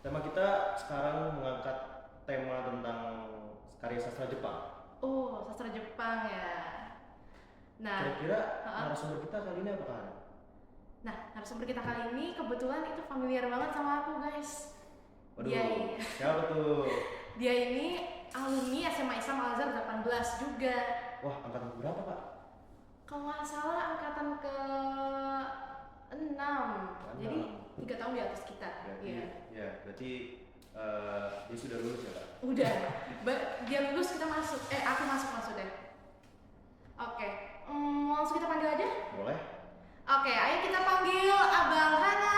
Tema kita sekarang mengangkat tema tentang karya sastra Jepang. Oh, sastra Jepang ya. Nah, Kira-kira heeh. narasumber kita kali ini apa kan? Nah, narasumber kita kali ini kebetulan itu familiar banget sama aku, guys. Dia Waduh, siapa tuh? dia ini alumni SMA Islam Al Azhar 18 juga. Wah, angkatan berapa Pak? Kalau nggak salah angkatan ke 6. Jadi 3 tahun di atas kita. Berarti, Iya. ya, berarti dia sudah lulus ya Pak? Udah. Dia lulus kita masuk. Aku masuk maksudnya. Oke. Langsung kita panggil aja. Boleh? Oke, ayo kita panggil Abang Hana.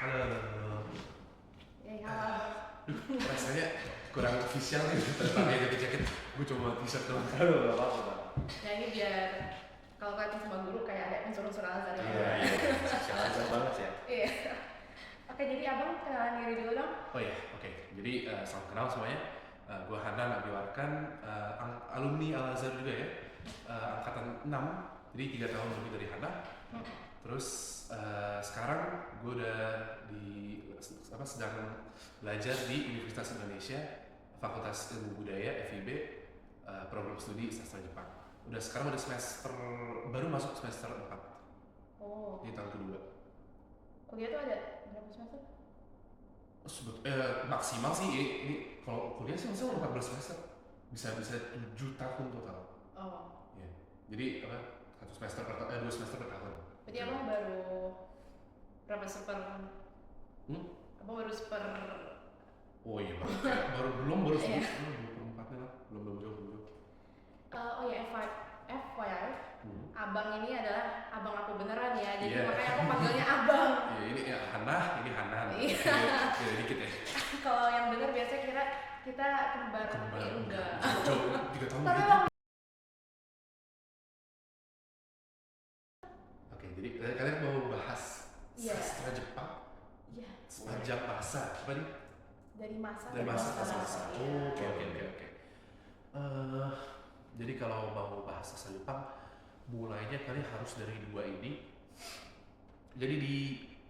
Halo. Halo. Rasanya kurang official nih pakai jaket-jaket. Gue cuma t-shirt doang. Aduh, gak apa-apa Pak. Ya ini biar kalau kelihatan sama guru kayak ada unsur-unsur Al-Azhar. Iya, Al-Azhar banget ya. Iya. Oke, jadi Abang kenalan diri dulu dong. Oh iya, oke. Jadi salam kenal semuanya. Gue Hanan Abiwarkan, alumni Al Azhar juga ya. Angkatan 6, jadi 3 tahun lebih dari Hana. Terus sekarang gue udah sedang belajar di Universitas Indonesia, Fakultas Ilmu Budaya FIB, program studi sastra Jepang. Sekarang udah baru masuk semester 4. Oh. Ini tahun kedua. Kuliah tuh ada berapa semester? Maksimal sih ini kalau kuliah sih maksimal 14 semester. Bisa 7 tahun total. Oh. Ya. Jadi dua semester per tahun. Berarti Abang baru berapa Abang baru Oh iya, baru Iya. 24 lah, belum jauh. Oh ya, FYI, Abang ini adalah abang aku beneran ya, jadi Iya. makanya aku panggilnya Abang. Iya, ini ya Hana, ini Hanan. Iya. Beda dikit ya. Kalau yang bener biasanya kira kita kembar. Enggak. Jauh 3 tahun Tapi gitu. Bang, Oke, jadi kalian mau bahas Iya. sastra Jepang Iya. sepanjang masa apa nih? Dari masa Dari ke masa ke masa. masa. Iya. Oke. Jadi kalau mau bahas sastra Jepang, mulainya kalian harus dari dua ini. Jadi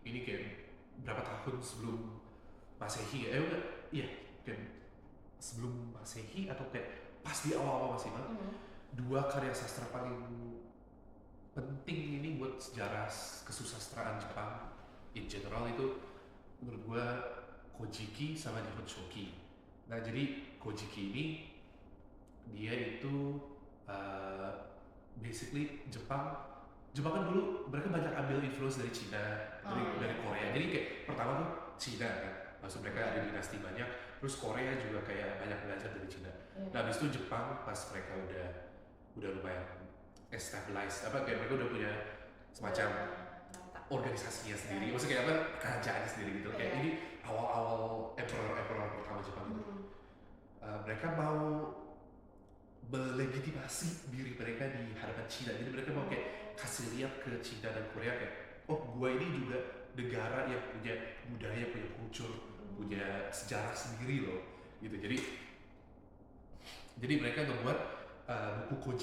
ini kayak berapa tahun sebelum Masehi ya? Iya, kayak sebelum Masehi atau kayak pas di awal-awal Masehi banget. Dua karya sastra paling penting ini buat sejarah kesusastraan Jepang in general itu menurut gua Kojiki sama Nihon Shoki. Nah jadi Kojiki ini dia itu basically Jepang kan dulu mereka banyak ambil influence dari Cina, dari Korea. Jadi kayak pertama tuh Cina kan, maksud mereka ada dinasti banyak. Terus Korea juga kayak banyak belajar dari Cina. Nah habis itu Jepang pas mereka udah lumayan established, kayak mereka udah punya semacam organisasinya sendiri, maksudnya kayak kerajaannya sendiri gitu. Kayak ini awal-awal emperor pertama Jepang itu. Mereka mau melegitimasi diri mereka di hadapan Cina, jadi mereka mau kayak kasih lihat ke Cina dan Korea kayak, oh gua ini juga negara yang punya budaya, punya kultur, punya sejarah sendiri loh, gitu. Jadi mereka ngebuat buku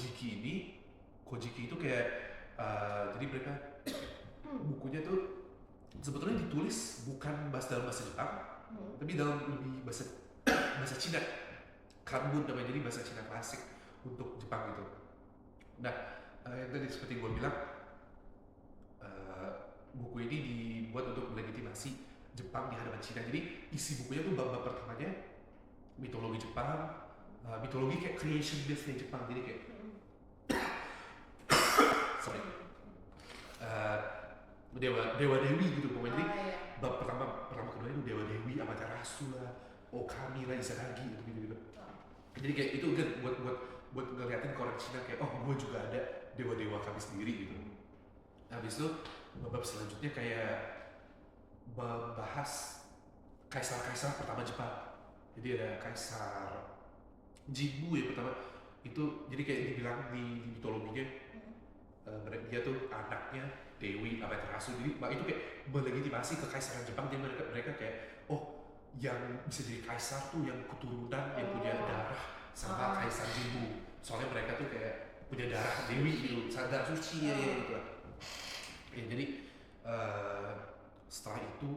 Kojiki itu kayak jadi mereka bukunya tuh sebetulnya ditulis bukan dalam bahasa Jepang, tapi dalam lebih bahasa Cina. Kanbun namanya, jadi bahasa Cina klasik untuk Jepang gitu. Nah, yang tadi seperti gue bilang, buku ini dibuat untuk melegitimasi Jepang di hadapan Cina. Jadi isi bukunya tuh bab pertamanya mitologi Jepang, mitologi kayak creation myth-nya Jepang. Jadi kayak dewa dewi gitu pokoknya. Jadi bab pertama kedua itu dewa dewi, Amaterasu lah, Okami lah, Izanagi gitu. Jadi kayak itu kan buat ngeliatin ke orang Cina kayak, oh gue juga ada dewa kami sendiri gitu. Habis itu bab selanjutnya kayak bahas kaisar pertama Jepang. Jadi ada kaisar Jimmu ya pertama itu, jadi kayak dibilang di mitologinya dia tuh anaknya Dewi Amaterasu. Jadi itu kayak melegitimasi kekaisaran Jepang. Jadi mereka kayak, oh yang bisa jadi kaisar tuh yang keturunan yang punya darah sama kaisar Jimmu, soalnya mereka tuh kayak punya darah Dewi gitu, darah suci ya gitu lah. Ya jadi setelah itu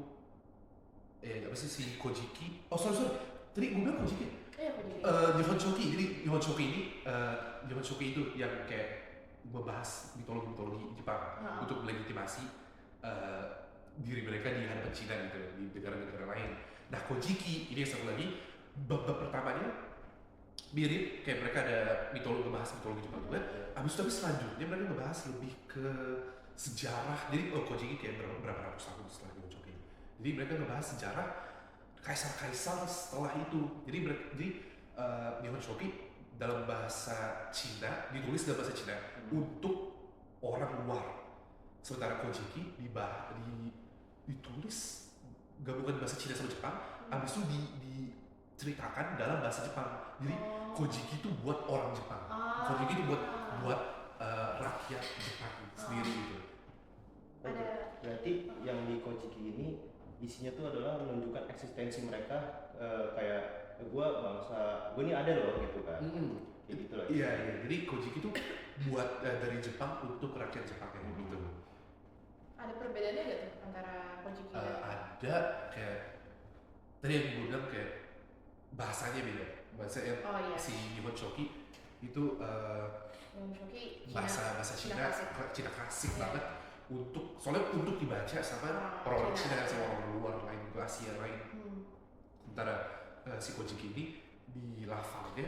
apa sih si Kojiki, oh sorry tadi gue bilang Kojiki Iya, aku jadi. Nihon Shoki. Jadi Nihon Shoki ini Nihon Shoki itu yang kayak membahas mitologi Jepang untuk melegitimasi diri mereka di hadapan Cina gitu, di negara-negara lain. Nah Kojiki ini yang satu lagi, bab pertamanya mirip kayak mereka ada ngebahas mitologi Jepang juga. Abis itu tapi selanjutnya mereka ngebahas lebih ke sejarah. Jadi Kojiki kayak berapa ratus tahun setelah Nihon Shoki. Jadi mereka ngebahas sejarah kaisar-kaisar setelah itu. Jadi Nihon Shoki dalam bahasa Cina, ditulis dalam bahasa Cina untuk orang luar. Sementara Kojiki ditulis gabungan bahasa Cina sama Jepang, habis itu diceritakan dalam bahasa Jepang. Jadi Kojiki itu buat orang Jepang, Kojiki itu buat rakyat Jepang sendiri gitu. Berarti yang di Kojiki ini isinya tuh adalah menunjukkan eksistensi mereka, kayak gue ini ada loh gitu kan. Kayak gitu lah. Iya. Jadi Kojiki itu buat dari Jepang untuk rakyat Jepang kayak gitu. Ada perbedaannya nggak tuh antara Kojiki dan Ada kayak tadi yang gue bilang kayak bahasanya beda. Bahasa yang si Nihon Shoki itu Nihon Shoki bahasa Cina klasik banget. Soalnya untuk dibaca sama orang Cina sama orang luar lain ke Asia lain. Sementara si Kojiki ini dilafalnya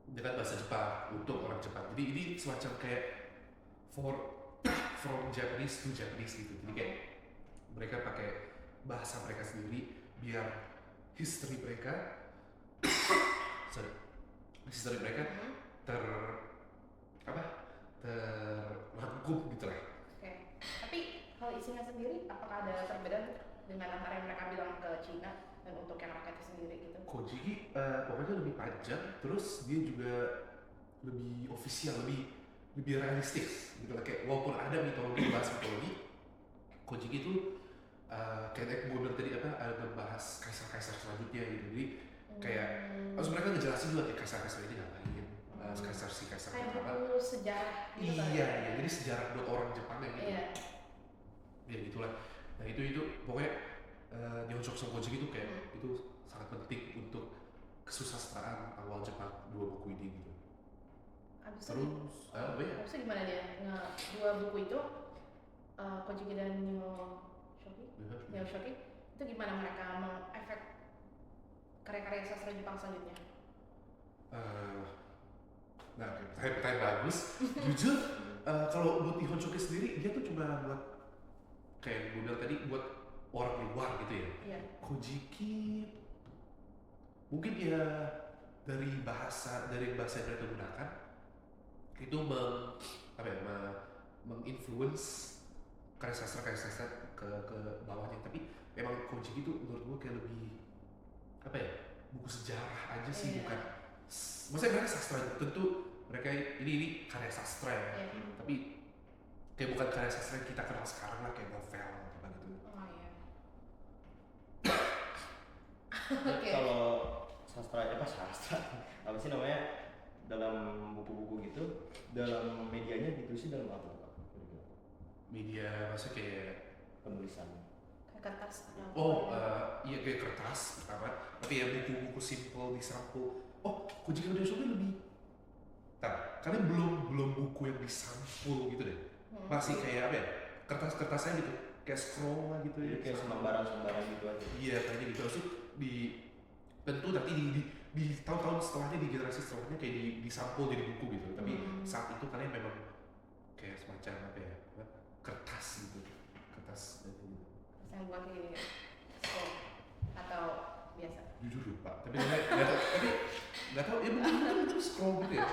dengan bahasa Jepang untuk orang Jepang. Jadi ini semacam kayak from Japanese to Japanese gitu. Jadi kayak mereka pakai bahasa mereka sendiri biar history mereka terrangkum gitu lah. Oke. Tapi kalau isinya sendiri, apakah ada perbedaan dengan antara yang mereka bilang ke Cina dan untuk yang rakyatnya sendiri gitu? Kojiki pokoknya lebih panjang, terus dia juga lebih ofisial, lebih realistis gitu lah. Kayak walaupun ada bahas mitologi, Kojiki itu kayak gue bilang tadi ada membahas kaisar-kaisar selanjutnya gitu. Jadi kayak harus mereka ngejelasin juga kayak kaisar-kaisar ini ngapain, kaisar kayak pertama. buku sejarah gitu kan? Iya, jadi sejarah buat orang Jepang gitu. Iya. Ya gitulah. Nah itu pokoknya Nihon Shoki sama Kojiki itu kayak itu sangat penting untuk kesusastraan awal Jepang, dua buku ini gitu. Terus Abisnya gimana dia dua buku itu, Kojiki dan Nihon Shoki itu gimana mereka mengefek karya-karya sastra Jepang selanjutnya? Nah, pertanyaan bagus. Jujur, kalau buat Nihon Shoki sendiri dia tuh cuma buat kayak gue bilang tadi buat orang luar gitu ya. Iya. Kojiki mungkin ya dari bahasa yang mereka gunakan itu menginfluence karya sastra ke bawahnya. Tapi memang Kojiki itu menurut gue kayak lebih buku sejarah aja sih, bukan maksudnya mereka sastra tentu mereka ini karya sastra ya, tapi kayak bukan karya sastra yang kita kenal sekarang lah, kayak novel atau apa gitu. Oke. Kalau sastra apa sih namanya, dalam buku-buku gitu, dalam medianya ditulisnya dalam apa Pak? Media maksudnya kayak penulisan. Kayak kertas. Iya kayak kertas pertama, tapi ya buku-buku simple disampul. Kojiki dan Shoki lebih kalian belum buku yang disampul gitu deh. Masih kayak kertas-kertasnya gitu, kayak scroll lah gitu ya, kayak sembarang gitu aja. Iya kayaknya gitu. Terus tentu nanti di tahun-tahun setelahnya, di generasi setelahnya kayak disampul jadi buku gitu. Tapi saat itu kalian memang kayak semacam kertas gitu, kertas gitu. Yang buat kayak gini, scroll atau biasa? Jujur lupa, tapi nggak tahu ya bener itu scroll gitu ya.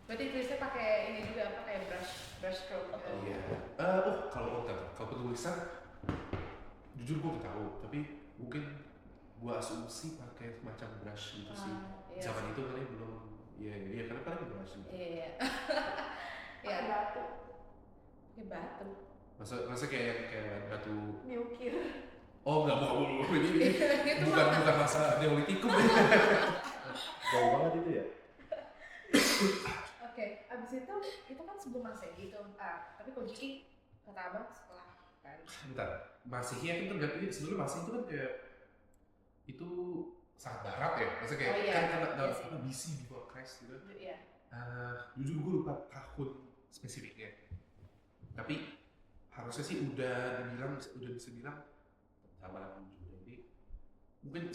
Berarti tulisnya pakai ini juga kayak brush stroke gitu. Iya. Kalau penulisan jujur gue nggak tahu, tapi mungkin gue asumsi pakai semacam brush gitu sih. Iya. Zaman itu kalian belum, iya karena kalian brush gitu. Iya. Iya. Batu. Masa kayak batu. Miukir. Nggak mau ini bukan masa Neolitikum. Jauh banget itu ya. Oke. abis itu kan sebelum Masehi itu, tapi Kojiki kata abang setelah kan. Bentar, Masehi itu tergantung, sebenarnya Masehi itu kan kayak itu sangat barat ya, maksudnya kayak kan BC before Christ gitu. Iya. Jujur gue lupa tahun spesifiknya, tapi harusnya sih udah bisa bilang zaman ini mungkin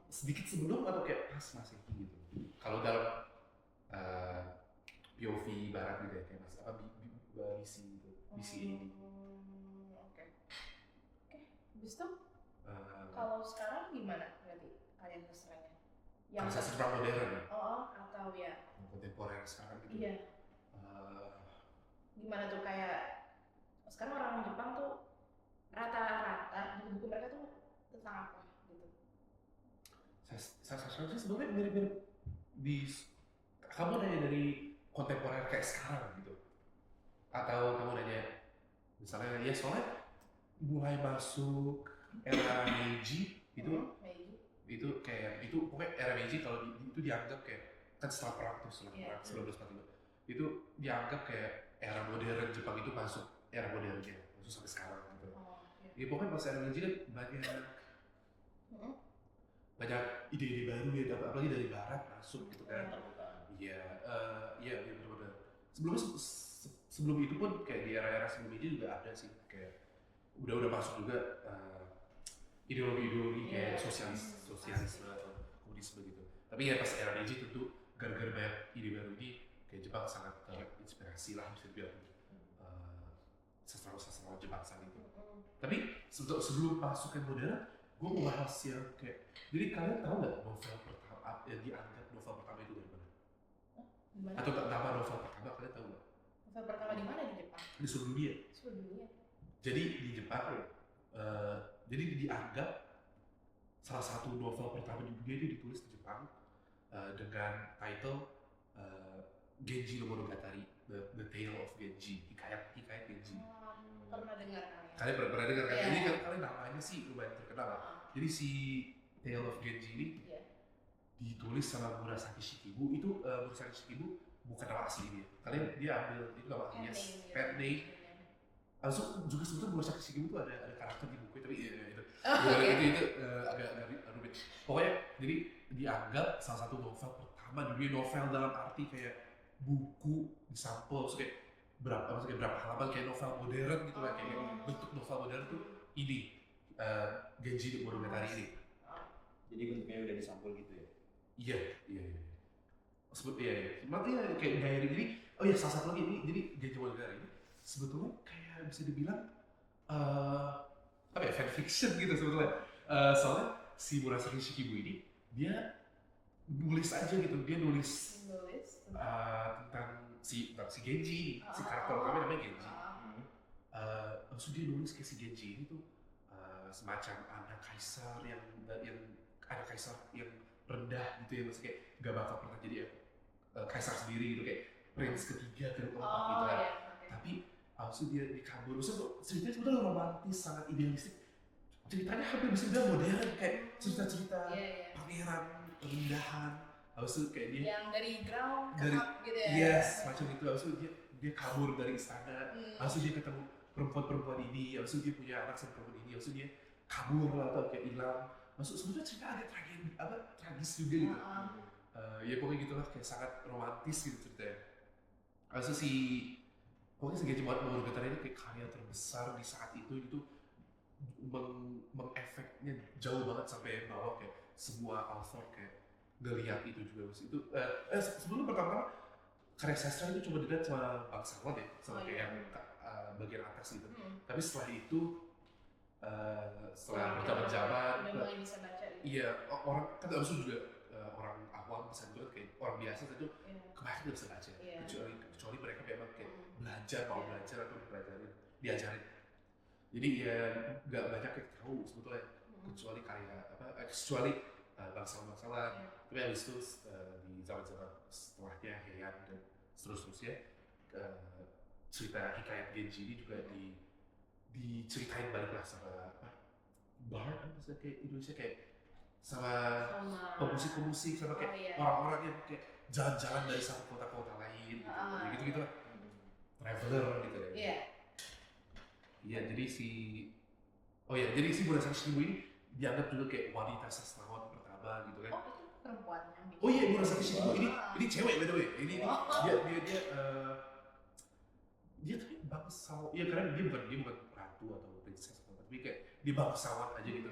sedikit sebelum atau kayak pas Masehi gitu. Kalau dalam POV barat gitu ya, kayak BC gitu, BCE. Oke. Habis itu kalau sekarang gimana berarti kalian keserannya? Yang sastra modern. Atau ya kontemporer sekarang gitu. Iya. Gimana tuh kayak sekarang orang Jepang tuh rata-rata buku mereka tuh tentang apa gitu? Sastra sih sebenarnya mirip-mirip kamu nanya dari kontemporer kayak sekarang gitu, atau kamu nanya misalnya ya soalnya mulai masuk era Meiji itu kayak itu pokoknya era Meiji kalau itu dianggap kayak kan setelah perang 1945 itu dianggap kayak era modern Jepang itu masuk era modernnya masuk sampai sekarang gitu. Ya pokoknya pas era Meiji kan banyak ide-ide baru ya, apalagi dari barat masuk gitu kan. Iya benar-benar. Sebelum itu pun kayak di era-era sebelum Meiji juga ada sih kayak udah masuk juga ideologi kayak sosialisme atau komunisme gitu. Tapi ya pas era Meiji tentu gara-gara banyak ide baru ini kayak Jepang sangat terinspirasi lah bisa dibilang sastra Jepang saat itu. Tapi sebelum masuk ke modern, gue mau bahas yang kayak jadi kalian tahu nggak novel pertama yang dianggap novel pertama itu dari mana? Atau nama novel pertama kalian tahu nggak? Novel pertama di mana di Jepang? Di seluruh dunia. Jadi di Jepang, jadi dianggap salah satu novel pertama di dunia itu ditulis di Jepang dengan title Genji no Monogatari, The Tale of Genji, hikayat Genji. Pernah dengar kalian pernah dengar kan? Ini kan kalian namanya sih lumayan terkenal. Jadi si Tale of Genji ini ditulis sama Murasaki Shikibu. Itu Murasaki Shikibu bukan nama aslinya. Dia ambil itu nama aslinya, pet name. Langsung juga sebetulnya Murasaki Shikibu itu ada karakter di buku tapi itu agak rumit. Pokoknya jadi dianggap salah satu novel pertama di dunia, novel dalam arti kayak buku disampel, kayak berapa halaman kayak novel modern gitu lah, kayak bentuk novel modern tuh ini Genji no Monogatari ini. Jadi bentuknya udah disampul gitu ya? Iya. Makanya kayak diary. Jadi salah satu lagi ini, jadi Genji no Monogatari ini sebetulnya kayak bisa dibilang fanfiction gitu sebetulnya. Soalnya si Murasaki Shikibu ini dia nulis aja gitu, dia nulis tentang si Genji, si karakter utamanya namanya Genji. Langsung dia nulis kayak si Genji ini tuh semacam anak kaisar yang anak kaisar yang rendah gitu ya, maksudnya kayak gak bakal pernah jadi kaisar sendiri gitu, kayak prince ketiga keempat gitu kan. Tapi langsung dia dikabur, ceritanya sebetulnya romantis, sangat idealistik. Ceritanya hampir bisa dibilang modern, kayak cerita-cerita pangeran rendahan. Lalu kayak dia yang dari ground ke up gitu ya. Yes, macam itu. Lalu dia kabur dari istana. Lalu dia ketemu perempuan ini. Lalu dia punya anak sama perempuan ini. Lalu dia kabur lah atau kayak hilang. Lalu sebetulnya cerita agak tragis juga gitu. Ya pokoknya gitulah, kayak sangat romantis gitu ceritanya. Lalu pokoknya si Genji no Monogatari ini kayak karya terbesar di saat itu mengefeknya jauh banget sampai bawah kayak semua author kayak ngelihat itu juga. Itu sebelum pertama karya sastra itu cuma dilihat sama bangsawan ya, sama kayak yang bagian atas gitu. Tapi setelah itu setelah berjalan zaman, iya orang kan harusnya juga orang awam bisa juga kayak orang biasa itu kebanyakan nggak bisa baca, kecuali mereka memang kayak mau belajar atau diajarin. Jadi ya nggak banyak yang tahu sebetulnya, kecuali kecuali bangsawan. Tapi habis itu di zaman-zaman setelahnya Heian dan seterusnya cerita hikayat Genji ini juga diceritain balik lah sama bard, kayak Indonesia kayak sama pemusik sama kayak orang-orang yang kayak jalan-jalan dari satu kota ke kota lain gitu lah, traveler gitu ya. Iya. Iya, jadi jadi si Murasaki Shikibu ini dianggap juga kayak wanita sastrawan pertama gitu kan. Oh, itu perempuan yang bikin. Oh iya, Murasaki Shikibu ini cewek by the way. Ini dia tapi bangsawan. Iya, karena dia bukan ratu atau princess tapi kayak dia bangsawan aja gitu.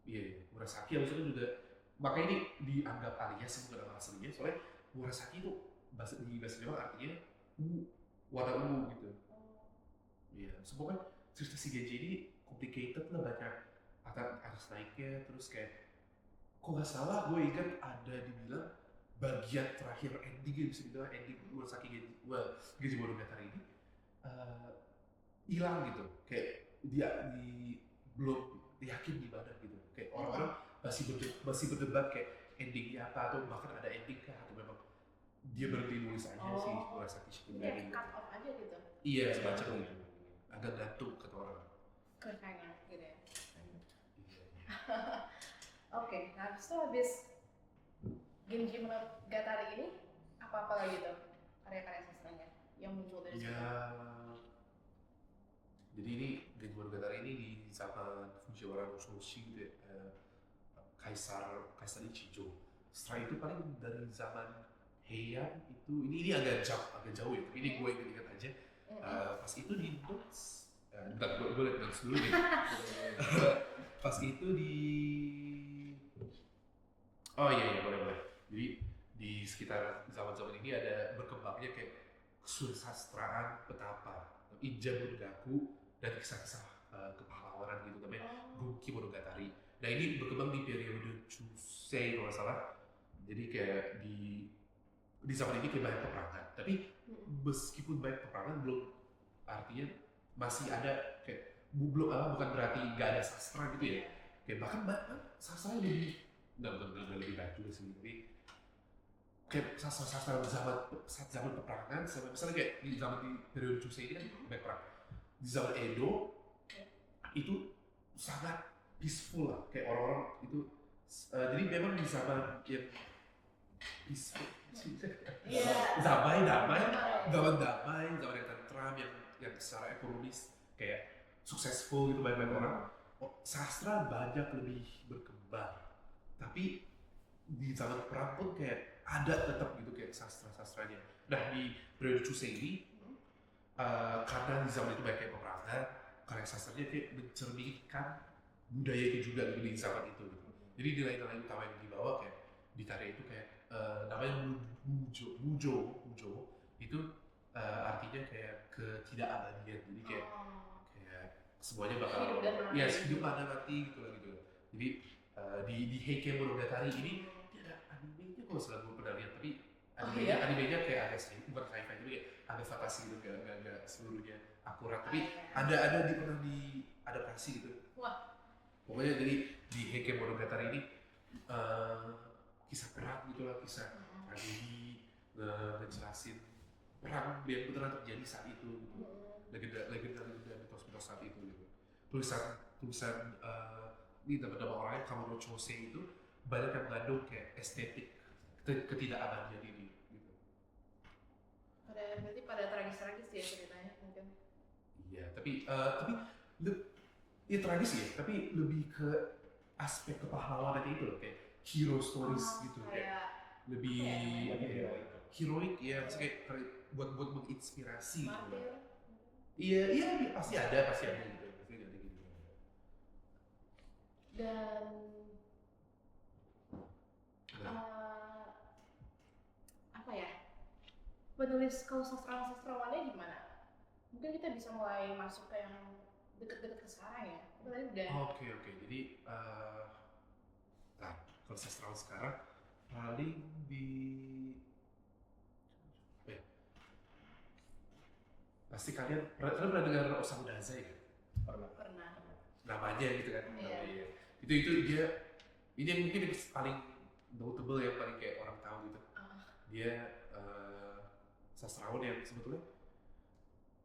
Iya, Murasaki maksudnya juga makanya ini dianggap alias bukan nama aslinya, soalnya Murasaki itu di bahasa Jepang artinya warna ungu gitu. Iya, semoga cerita si Genji ini complicated lah, banyak atas naiknya, terus kayak kok nggak salah gue ingat ada dibilang bagian terakhir ending, bisa dibilang ending Murasaki Genji Monogatari ini hilang gitu, kayak dia belum yakin gimana gitu, kayak orang-orang masih berdebat kayak endingnya apa, atau bahkan ada ending kah, atau memang dia berhenti nulis aja sih Murasaki Shikibu ini. Cut off aja gitu. Iya, semacam gitu. Agak gantung kata orang. Cliffhanger gitu ya. Oke, nah habis Genji Monogatari ini apa lagi tuh karya-karya sastranya yang muncul dari situ? Jadi ini Genji Monogatari ini di zaman Fujiwara no Shoshi gitu ya, Kaisar Ichijo. Setelah itu paling dari zaman Heian itu ini agak jauh ya. Ini gue ingat aja. Pas itu di notes, bentar gue liat notes dulu nih. Pas itu oh iya boleh. Jadi di sekitar zaman-zaman ini ada berkembangnya kayak kesusastraan petapa, Inja Bungaku, dan kisah-kisah kepahlawanan gitu namanya Gunki Monogatari. Nah ini berkembang di periode Chusei kalau nggak salah. Jadi kayak di zaman ini kayak banyak peperangan, tapi meskipun banyak peperangan belum artinya masih ada kayak bukan berarti nggak ada sastra gitu ya. Kayak bahkan sastra lebih nggak lebih baik juga sih, tapi kayak sastra zaman peperangan, misalnya kayak di periode Chusei ini kan banyak perang. Di zaman Edo itu sangat peaceful lah, kayak orang-orang itu jadi memang di zaman yang peaceful, zaman damai, zaman yang tentram, yang secara ekonomis kayak successful gitu, banyak orang. Sastra banyak lebih berkembang, tapi di zaman perang pun kayak ada tetap gitu kayak sastranya. Nah di periode Chusei ini karena di zaman itu banyak peperangan, karya sastranya kayak mencerminkan budaya itu juga gitu, di zaman itu gitu. Jadi nilai-nilai utama yang dibawa kayak di karya itu kayak namanya mujo itu artinya kayak ketidakabadian. Jadi kayak semuanya bakal hidup ada mati gitu lah gitu. Jadi di Heike Monogatari ini dia ada animenya kalau salah gue pernah lihat, tapi animenya kayak agak bukan sci-fi, tapi kayak agak fantasi gitu, kayak agak seluruhnya akurat, tapi ada pernah diadaptasi gitu. Pokoknya jadi di Heike Monogatari ini kisah perang gitu lah, kisah tragedi, ngejelasin perang yang beneran terjadi saat itu gitu. Legenda mitos saat itu gitu. Tulisan ini nama orangnya Kamono Chose itu banyak yang mengandung kayak estetik ketidakabadian ini gitu. Berarti pada tragis-tragis ya ceritanya mungkin. Iya, tapi ya tragis ya, tapi lebih ke aspek kepahlawanan itu loh, kayak hero stories gitu, kayak lebih heroik ya, maksudnya kayak buat menginspirasi gitu. Iya pasti ada gitu. Dan apa ya, penulis kalau sastrawannya gimana? Mungkin kita bisa mulai masuk ke yang deket-deket ke sekarang ya. Oke. Jadi kalau sastrawan sekarang paling pasti kalian pernah dengar Osamu Dazai kan? Pernah. Namanya gitu kan? Iya. Itu dia, ini yang mungkin paling notable, yang paling kayak orang tahu gitu. Dia sastrawan yang sebetulnya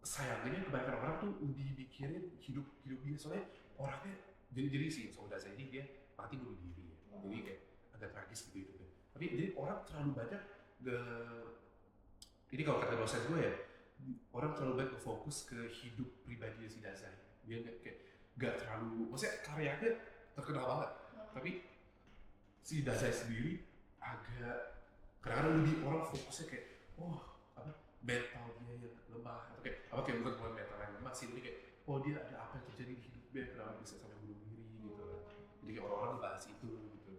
sayangnya kebanyakan orang tuh lebih mikirin hidup dia, soalnya orangnya jadi si Osamu Dazai ini dia mati bunuh diri ya. Jadi kayak agak tragis gitu hidupnya. Tapi jadi orang terlalu banyak ini kalau kata dosen gue ya, orang terlalu banyak fokus ke hidup pribadi si Dazai. Dia gak terlalu, maksudnya karyanya terkenal banget, tapi si Dazai sendiri agak kadang-kadang lebih orang fokusnya kayak mental dia yang lemah atau kayak bukan mental yang lemah sih, tapi kayak dia ada apa yang terjadi di hidupnya kenapa bisa sampai bunuh diri gitu. Jadi kayak orang-orang bahas itu gitu.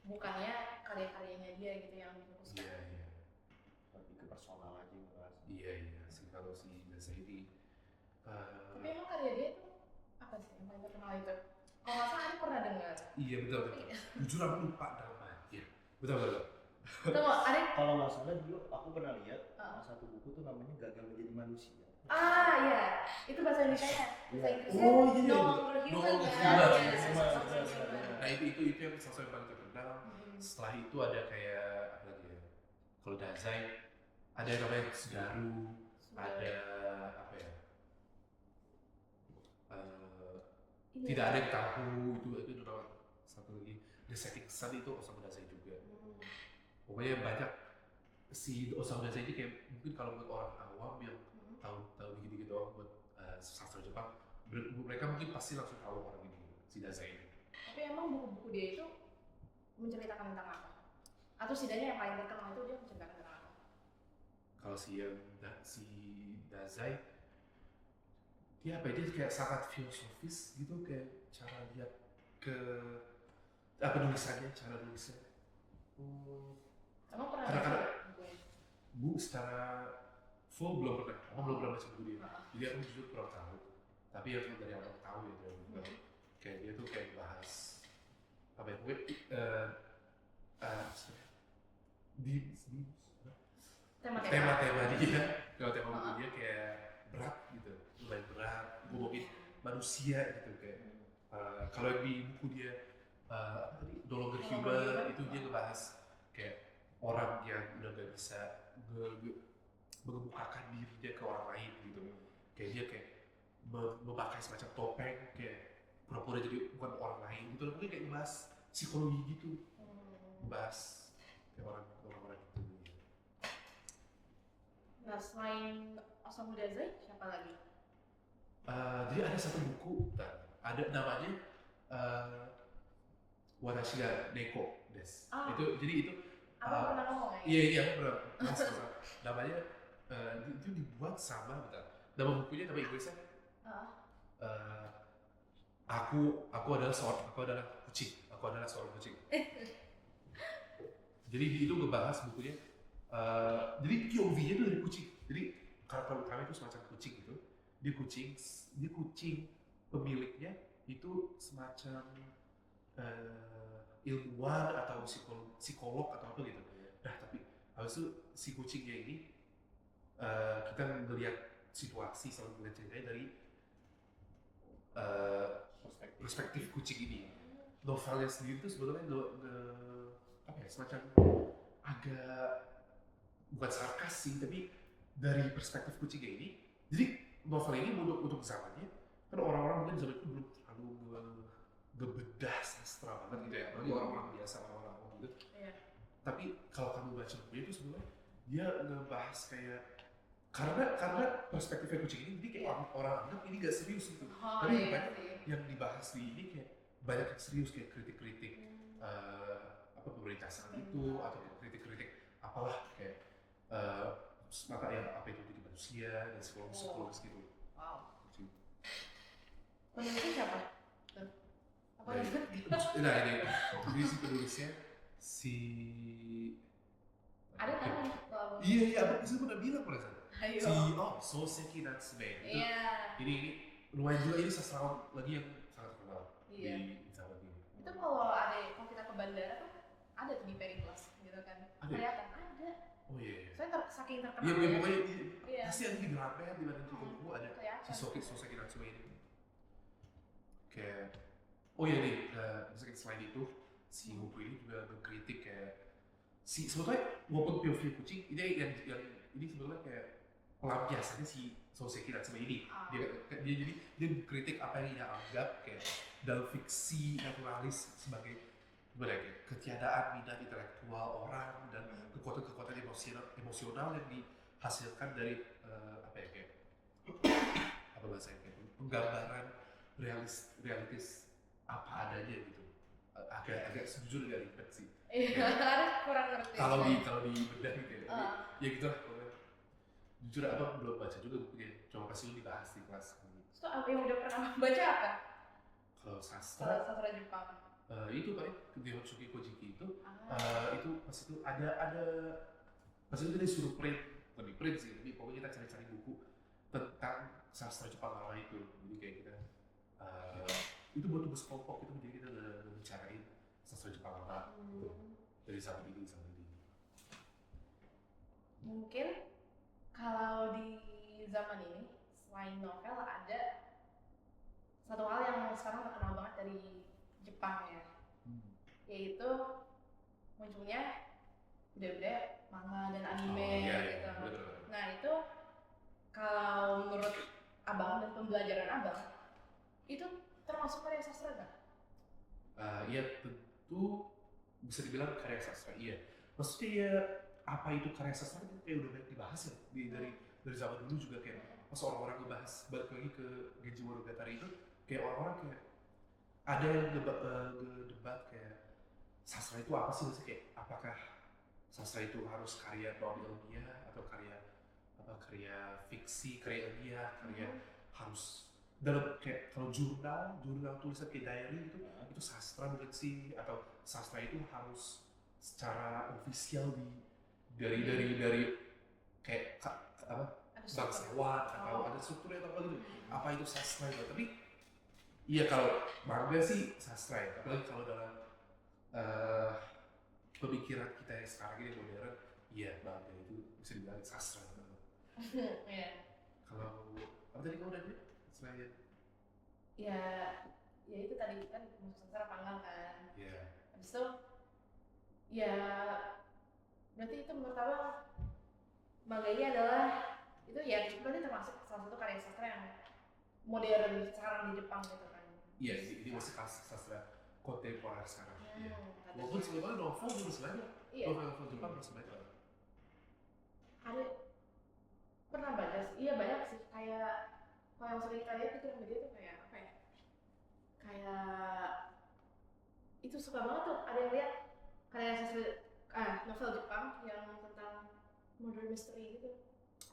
Bukannya karya-karyanya dia gitu yang difokuskan. Iya. Lebih ke personal aja ngebahas. Iya sih kalau si Dazai ini. Tapi emang karya dia itu apa sih yang paling terkenal itu? Kalau nggak salah, aku pernah dengar. Iya betul. Jujur aku lupa namanya. Betul. Betul, ada. Kalau nggak salah dulu aku pernah lihat satu buku tuh namanya Gagal Menjadi Manusia. Iya, itu bahasa Indonesia. Bahasa Inggrisnya No Longer Human. Nah itu yang salah satu yang paling terkenal. Setelah itu ada kayak apa lagi ya? Kalau Dazai ada yang namanya Sudaru, ada apa ya? Tidak ada yang tahu itu nama satu lagi. The Setting Sun itu Osamu Dazai juga. Pokoknya banyak si Osamu Dazai ini kayak mungkin kalau buat orang awam yang tahu dikit-dikit doang buat sastra Jepang, mereka mungkin pasti langsung tahu orang ini, si Dazai ini. Tapi emang buku-buku dia itu menceritakan tentang apa? Atau setidaknya yang paling terkenal itu dia menceritakan tentang apa? Kalau si Dazai, dia kayak sangat filosofis gitu, kayak cara lihat ke nulisannya, cara nulisnya. Emang pernah Kadang-kadang baca bukunya? Bu secara full belum pernah, aku belum pernah baca buku dia. Jadi aku jujur kurang tahu. Tapi yang dari orang tahu ya dari buku. Kayak dia tuh kayak bahas apa ya? Pokoknya tema-tema dia, kalau tema buku dia kayak berat gitu, lumayan berat. Ngomongin manusia gitu kayak. Kalau yang di buku dia apa tadi? No Longer Human itu dia ngebahas kayak orang yang udah gak bisa mengemukakan diri dia ke orang lain gitu. Kayak dia kayak memakai semacam topeng kayak pura-pura jadi bukan orang lain gitu. Mungkin kayak ngebahas psikologi gitu. Ngebahas kayak orang-orang gitu. Nah, selain Osamu Dazai, siapa lagi? Jadi ada satu buku, ada namanya Watashi ga Neko desu. Itu Apa pernah ngomong ya? Iya, aku pernah bahas namanya itu dibuat sama nama bukunya, nama Inggrisnya aku adalah seorang kucing. Jadi itu ngebahas bukunya. Jadi POV-nya itu dari kucing. Jadi karakter utama itu semacam kucing gitu. Dia kucing pemiliknya itu semacam ilmuwan atau psikolog atau apa gitu. Nah tapi habis itu si kucingnya ini kita melihat situasi sama melihat ceritanya dari perspektif kucing ini. Novelnya sendiri itu sebetulnya semacam agak bukan sarkas sih, tapi dari perspektif kucingnya ini. Jadi novel ini untuk zamannya kan orang-orang mungkin zaman itu belum terlalu ngebedah sastra banget gitu ya, apalagi orang-orang biasa, orang-orang gitu. Tapi kalau kamu baca bukunya itu sebenarnya dia ngebahas kayak karena perspektifnya kucing ini, jadi kayak orang anggap ini gak serius gitu. Tapi banyak yang dibahas di ini kayak banyak yang serius, kayak kritik-kritik pemerintah saat itu atau kritik-kritik apalah kayak maka yang apa itu jadi manusia dan psikologis gitu. Wow. Penulisnya siapa? Apa itu? Nah ini si penulisnya ada kan? Iya aku bisa pernah bilang pada saat Si Soseki Natsume. Iya. Ini lumayan juga, ini sastrawan lagi yang sangat terkenal di zaman ini. Itu kalau kita ke bandara tuh ada tuh di Periplus gitu kan. Kelihatan ada. Oh iya. Saya saking terkenal. Iya pokoknya pasti ada di Gramet di mana toko buku ada si Soseki Natsume ini. Kayak nih misalkan selain itu si buku ini juga mengkritik kayak sebetulnya walaupun POV kucing ini yang ini sebetulnya kayak pelampiasannya si Soseki Natsume ini. Dia mengkritik apa yang dia anggap kayak dalam fiksi naturalis sebagai ketiadaan minat intelektual orang dan kekuatan-kekuatan emosional yang dihasilkan dari apa ya kayak apa bahasanya kayak penggambaran realitis apa adanya gitu. Agak sejujur gak ribet sih. Iya, kurang ngerti. Kalau di bedah gitu ya. Ya gitu lah. Jujur apa belum baca juga bukunya. Cuma kasih lu dibahas di kelas gitu. So, apa yang udah pernah baca apa? Kalau sastra Jepang. itu paling Nihonshoki Kojiki itu pas itu ada pas itu kita disuruh print, bukan di print sih, tapi pokoknya kita cari-cari buku tentang sastra Jepang lama itu. Jadi kayak kita itu buat tugas kelompok itu, jadi kita udah bicarain sastra Jepang lama gitu. Dari zaman ini sampai ini. Mungkin kalau di zaman ini selain novel ada satu hal yang sekarang terkenal banget dari Jepang ya, yaitu munculnya budaya-budaya manga dan anime gitu. Bener. Nah itu kalau menurut abang dan pembelajaran abang itu termasuk karya sastra nggak? Iya tentu bisa dibilang karya sastra, iya. Maksudnya ya apa itu karya sastra itu kayak udah banyak dibahas ya dari zaman dulu juga kayak pas orang-orang ngebahas balik lagi ke Genji Monogatari itu kayak orang-orang kayak ada yang debat kayak sastra itu apa sih, maksudnya kayak apakah sastra itu harus karya non ilmiah atau karya fiksi, karya ilmiah, karya harus dalam kayak kalau jurnal tulisan kayak diary itu sastra bukan sih, atau sastra itu harus secara ofisial dari kayak bangsawan atau ada strukturnya atau apa gitu, apa itu sastra gitu. Tapi iya kalau manga sih sastra ya, apalagi kalau dalam pemikiran kita yang sekarang ini modern, iya manga itu bisa dibilang sastra. Iya. Kalau apa tadi kamu nanya selain? Ya itu tadi kan masuk sastra panggang kan. Iya. Habis itu ya berarti itu menurut abang manga ini adalah itu ya berarti termasuk salah satu karya sastra yang modern sekarang di Jepang gitu kan. Iya, ini masih sastra kontemporer sekarang. Iya. Walaupun sebenarnya novel juga masih banyak. Iya. Novel Jepang masih banyak. Ada pernah baca sih, iya banyak sih, kayak kalau yang sering kita lihat di media tuh kayak apa ya, kayak itu suka banget tuh ada yang lihat karya sastra novel Jepang yang tentang murder mystery gitu.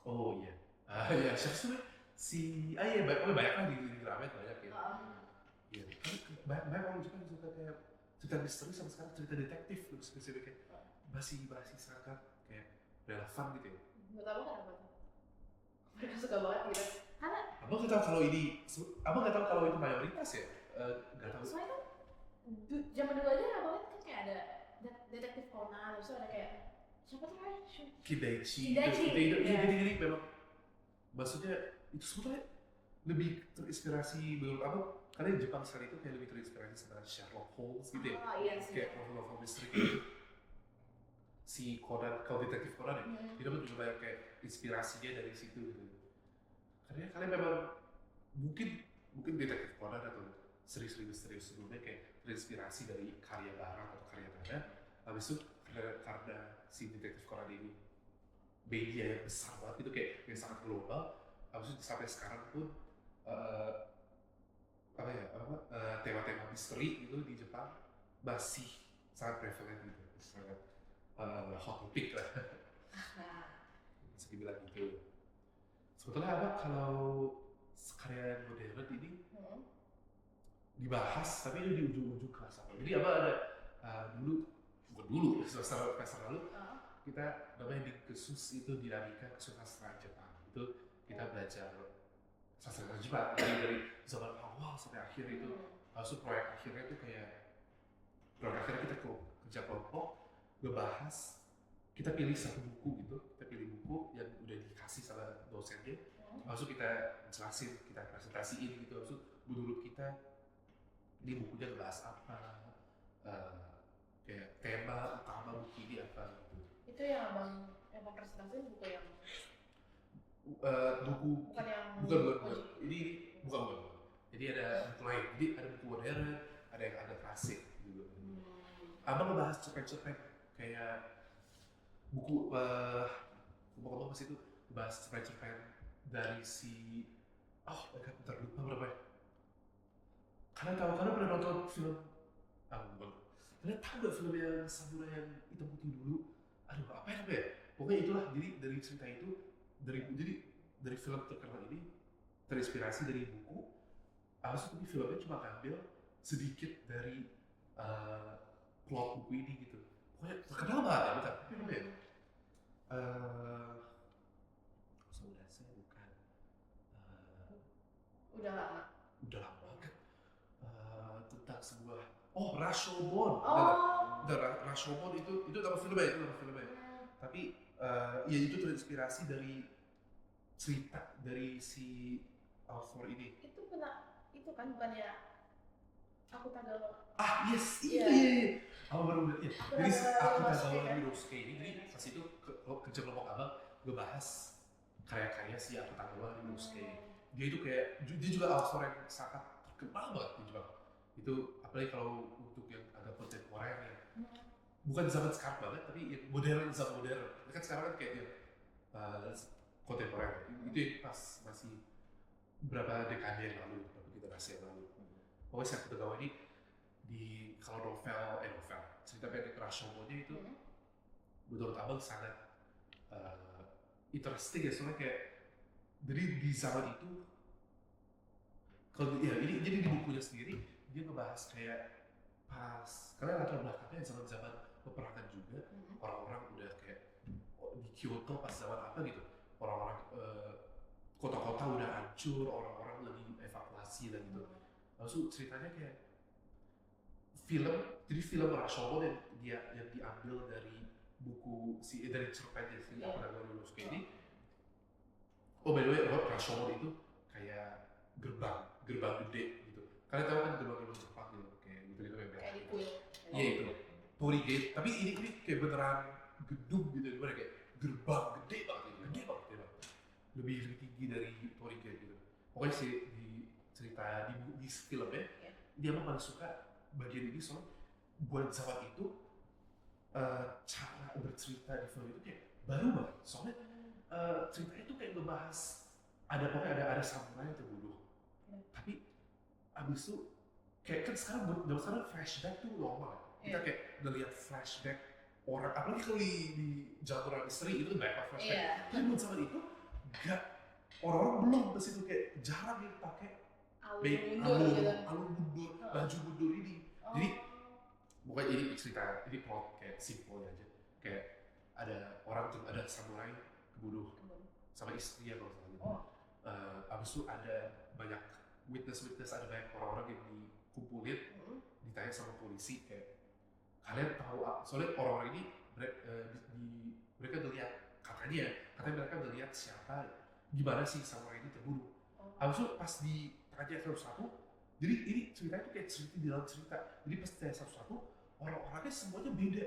Oh iya, ya siapa sih iya banyak kan di Gramet banyak ya. Iya, kan banyak orang Jepang yang suka kayak cerita misteri sama sekarang cerita detektif gitu spesifiknya masih sangat kayak relevan gitu ya. Nggak tahu kenapa tuh. Mereka suka banget gitu. Karena abang nggak tahu kalau itu mayoritas ya. Nggak tahu. soalnya kan zaman dulu aja abang kan kayak ada detektif Conan, terus ada kayak siapa tuh kan? Hidaichi. Jadi memang maksudnya itu sebetulnya lebih terinspirasi menurut abang karena Jepang sekali itu kayak lebih terinspirasi sama Sherlock Holmes gitu ya. Iya sih. Kayak novel-novel misteri gitu. Si Conan, kalau detektif Conan ya, itu pun juga banyak kayak inspirasinya dari situ gitu. Karena kalian memang mungkin detektif Conan atau seri-seri misteri sebelumnya kayak terinspirasi dari karya barat atau karya mana. Habis itu karena si detektif Conan ini media yang besar banget itu kayak yang sangat global. Habis itu sampai sekarang pun tema-tema misteri itu di Jepang masih sangat prevalent gitu, sangat hot topic lah. Bisa dibilang gitu. Sebetulnya apa kalau karya modern ini dibahas tapi itu di ujung-ujung kelas apa. Jadi apa ada bukan dulu semester lalu kita namanya di kesus itu dinamika kesusastraan Jepang. Itu kita belajar sastra Jepang dari zaman awal sampai akhir itu. Maksud proyek akhirnya itu kayak proyek akhirnya kita kerja kelompok ngebahas, kita pilih satu buku gitu, kita pilih buku yang udah dikasih sama dosennya, maksud kita jelasin, kita presentasiin gitu, maksud menurut kita ini bukunya ngebahas apa, kayak tema utama buku ini apa gitu. Itu yang abang presentasiin buku yang bukan ini bukan. Jadi ada buku lain, jadi ada buku modern, ada yang ada klasik juga. Abang ngebahas cerpen-cerpen kayak buku ngomong-ngomong pas itu bahas cerpen-cerpen dari si bentar lupa berapa ya. Kalian pernah nonton film kalian tahu gak film yang samurai yang hitam putih dulu? Aduh, apa ya namanya? Pokoknya itulah, jadi dari cerita itu, dari film terkenal ini terinspirasi dari buku. Tapi filmnya cuma ngambil sedikit dari plot buku ini gitu. Pokoknya terkenal banget ya, bentar. Apa ya? Saudara saya bukan. Udah lama. Udah lama banget. Tentang sebuah Rashomon. Rashomon itu nama filmnya, Tapi ya itu terinspirasi dari cerita dari si author ini. Itu kan bukannya aku Tagawa. Yes, Iya. iya. Baru lihat. Ya. Jadi aku Tagawa kan? Ryunosuke ini, jadi pas itu kerja kelompok abang ngebahas karya-karya si aku Tagawa Ryunosuke. Dia itu kayak, dia juga author yang sangat terkenal banget di Jepang. Itu apalagi kalau untuk yang agak kontemporer ya. Bukan zaman sekarang banget, tapi yang zaman modern. Kan sekarang kan kayak kontemporer. Itu yang pas masih berapa dekade yang lalu, berapa generasi yang lalu. Pokoknya si aku Tagawa ini kalau novel cerita pendek Rashomon-nya itu menurut abang sangat interesting ya, soalnya kayak dari di zaman itu ini jadi di bukunya sendiri dia ngebahas kayak pas karena latar belakangnya zaman peperangan juga, orang-orang udah kayak di Kyoto pas zaman apa gitu, orang-orang kota-kota udah hancur, orang-orang lagi evakuasi dan gitu. Lalu ceritanya kayak film Rashomon yang diambil dari buku dari cerpennya si Tagawa Ryunosuke ini. By the way, Rashomon itu kayak gerbang gede gitu. Kalian tahu kan gerbang Jepang gitu, kayak gitu Kayak di kuil. Iya itu, Torii Gate. Tapi ini kayak beneran gedung gitu, gimana kayak gerbang gede banget. Lebih tinggi dari Torii Gate gitu. Pokoknya sih di cerita di filmnya, dia mah paling suka bagian ini soalnya buat zaman itu cara bercerita di film itu kayak baru banget. Soalnya ceritanya itu kayak ngebahas ada samurai yang terbunuh. Tapi abis itu kayak kan sekarang flashback tuh normal. Kita kayak ngeliat flashback orang, apalagi kalau di Jalan Misteri itu banyak flashback. Tapi buat zaman itu gak, orang-orang belum ke situ, kayak jarang yang pakai alur mundur, baju mundur ini. Jadi bukan ini cerita, ini plot kayak simple aja. Kayak ada samurai kebunuh sama istrinya kalau salah gitu. Abis itu ada banyak witness, ada banyak orang-orang yang dikumpulin, ditanya sama polisi kayak kalian tahu, soalnya orang-orang ini mereka ngeliat katanya mereka ngeliat siapa, gimana sih samurai ini terbunuh. Abis itu pas ditanya satu-satu, jadi ini ceritanya tuh kayak cerita di dalam cerita. Jadi pas ditanya satu-satu, orang-orangnya semuanya beda.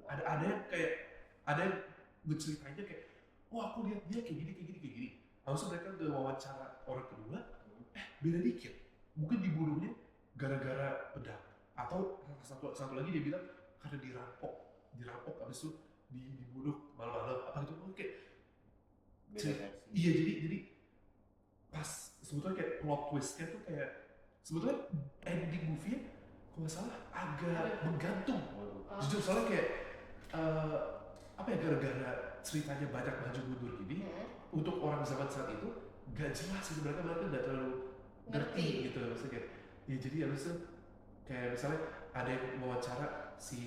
Ada yang kayak, ada yang berceritanya kayak, wah aku lihat dia kayak gini. Langsung mereka udah wawancara orang kedua, beda dikit. Mungkin dibunuhnya gara-gara pedang, atau satu lagi dia bilang karena dirampok abis itu dibunuh malam-malam apa gitu. Kayak iya, jadi pas sebetulnya kayak plot twistnya tuh kayak sebetulnya ending movie-nya kalau nggak salah agak menggantung. Jujur soalnya kayak gara-gara ceritanya banyak maju mundur gini, untuk orang zaman saat itu gak jelas gitu, mereka nggak terlalu ngerti gitu. Maksudnya kayak ya, jadi habis itu kayak misalnya ada yang wawancara si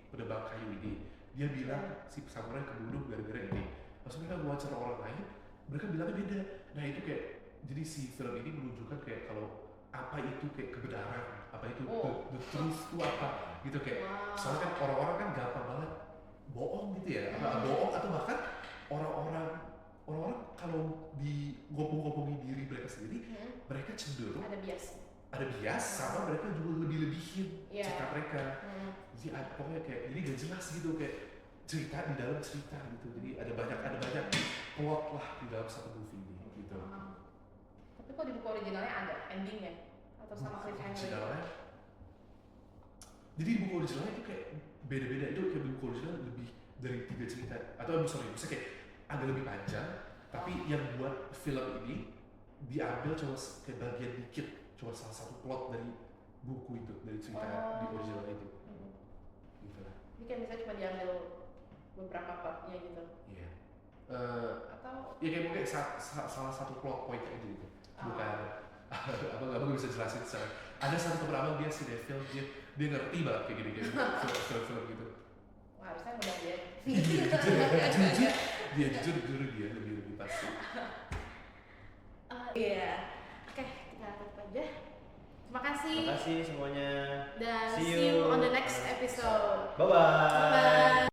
penebang kayu ini, dia bilang si samurai kebunuh gara-gara ini. Maksudnya mereka wawancara orang lain, mereka bilangnya beda. Nah itu kayak, jadi si film ini menunjukkan kayak kalau apa itu kayak kebenaran, apa itu the truth itu apa gitu kayak. Soalnya kan orang-orang kan gampang banget bohong gitu ya, bohong atau bahkan orang-orang kalau di ngomong-ngomongin diri mereka sendiri, mereka cenderung ada bias sama mereka juga lebih-lebihin cerita mereka. Jadi pokoknya kayak ini gak jelas gitu, kayak cerita di dalam cerita gitu. Jadi ada banyak plot lah di dalam satu movie ini gitu. Tapi kok di buku originalnya ada endingnya atau sama cliffhanger? Jadi buku originalnya itu kayak beda-beda. Itu kayak buku original lebih dari 3 cerita atau sorry bisa kayak agak lebih panjang tapi yang buat film ini diambil cuma kayak bagian dikit, cuma salah satu plot dari buku itu, dari cerita di original itu gitu lah. Ini kan bisa cuma diambil beberapa partnya gitu. Iya. Atau Ya kayak mungkin salah satu plot point aja gitu. Bukan abang bisa jelasin secara. Ada satu teman abang dia sinetron, dia ngerti banget kayak gini film gitu. wah harusnya mudah dia. Dia jujur dia lebih pasti. Iya. Oke, kita tutup aja. Terima kasih. Terima kasih semuanya. Dan See see you you on the next episode. Bye bye. Bye.